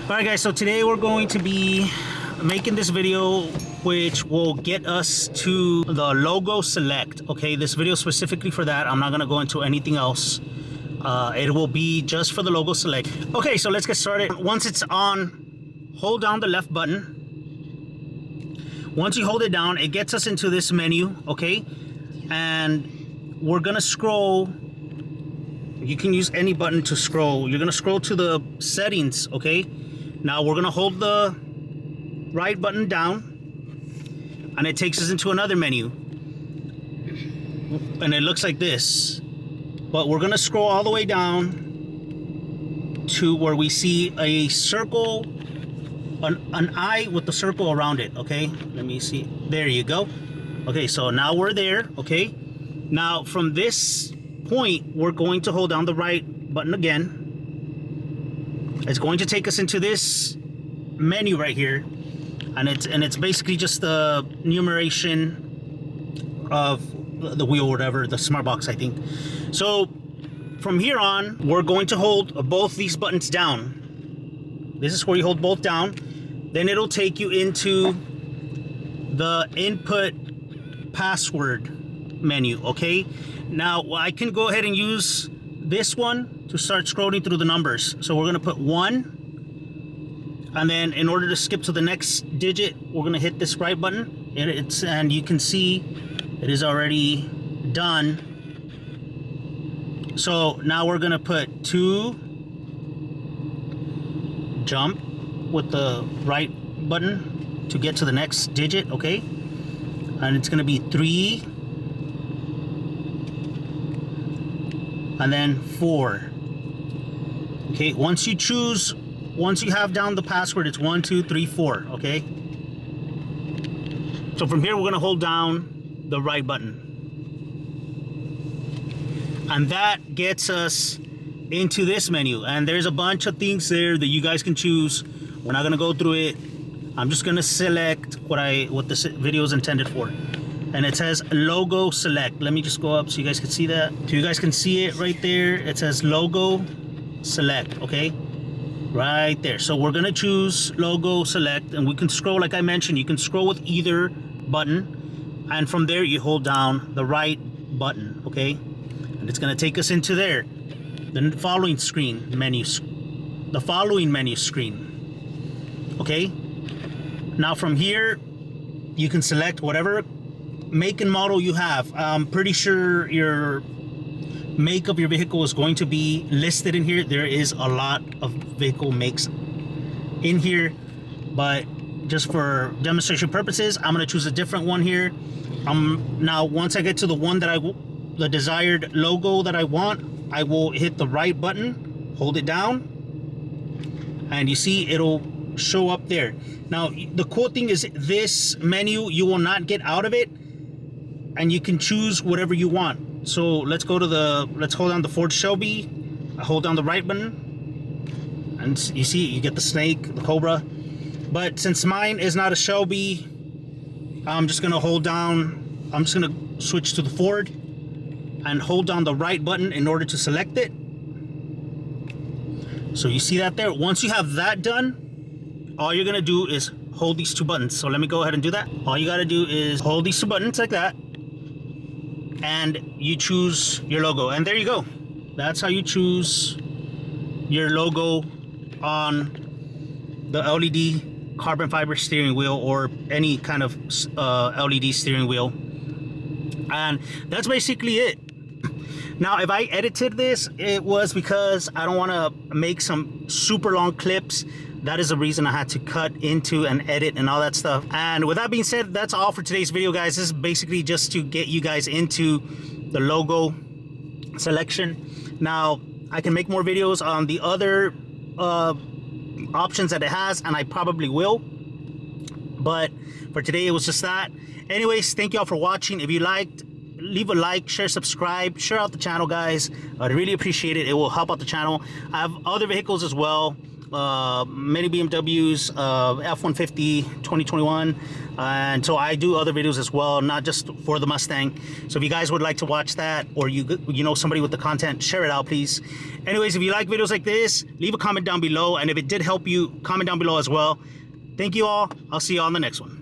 Alright guys, so today we're going to be making this video which will get us to the logo select. Okay, this video specifically for that. I'm not going to go into anything else. It will be just for the logo select. Okay, so let's get started. Once it's on, hold down the left button. Once you hold it down, it gets us into this menu, okay? And we're going to scroll. You can use any button to scroll. You're going to scroll to the settings, okay? Now we're going to hold the right button down and it takes us into another menu. And it looks like this. But we're going to scroll all the way down to where we see a circle, an eye with the circle around it, okay? Let me see. There you go. Okay, so now we're there, okay? Now from this point, we're going to hold down the right button again. It's going to take us into this menu right here, and it's basically just the numeration of the wheel or whatever, the smart box, I think. So from here on, we're going to hold both these buttons down. This is where you hold both down. Then it'll take you into the input password menu, okay? Now I can go ahead and use this one to start scrolling through the numbers. So we're gonna put 1, and then in order to skip to the next digit, we're gonna hit this right button. And you can see it is already done. So now we're gonna put 2, jump with the right button to get to the next digit, okay? And it's gonna be 3, and then 4. Okay, once you have down the password, it's 1, 2, 3, 4, okay? So from here, we're gonna hold down the right button. And that gets us into this menu. And there's a bunch of things there that you guys can choose. We're not gonna go through it. I'm just gonna select what this video is intended for. And it says logo select. Let me just go up so you guys can see that. So you guys can see it right there. It says logo select, okay? Right there. So we're gonna choose logo select, and we can scroll, like I mentioned, you can scroll with either button, and from there you hold down the right button, okay? And it's gonna take us into there. The following menu screen, okay? Now from here, you can select whatever make and model you have. I'm pretty sure your make of your vehicle is going to be listed in here. There is a lot of vehicle makes in here, but just for demonstration purposes, I'm going to choose a different one here. Now once I get to the one that the desired logo that I want, I will hit the right button, hold it down, and you see it'll show up there. Now the cool thing is this menu, you will not get out of it, and you can choose whatever you want. So let's hold down the Ford Shelby. I hold down the right button, and you see you get the snake, the cobra. But since mine is not a Shelby, I'm just gonna switch to the Ford and hold down the right button in order to select it. So you see that there. Once you have that done, all you're gonna do is hold these 2 buttons. So let me go ahead and do that. All you gotta do is hold these 2 buttons like that, and you choose your logo, and there you go. That's how you choose your logo on the LED carbon fiber steering wheel or any kind of LED steering wheel. And that's basically it. Now if I edited this, it was because I don't want to make some super long clips. That is the reason I had to cut into and edit and all that stuff. And with that being said, that's all for today's video, guys. This is basically just to get you guys into the logo selection. Now, I can make more videos on the other options that it has, and I probably will. But for today, it was just that. Anyways, thank you all for watching. If you liked, leave a like, share, subscribe, share out the channel, guys. I'd really appreciate it. It will help out the channel. I have other vehicles as well. many BMWs, F-150 2021, and so I do other videos as well, not just for the Mustang. So if you guys would like to watch that, or you know somebody with the content, share it out, please. Anyways, if you like videos like this, leave a comment down below, and if it did help you, comment down below as well. Thank you all. I'll see you on the next one.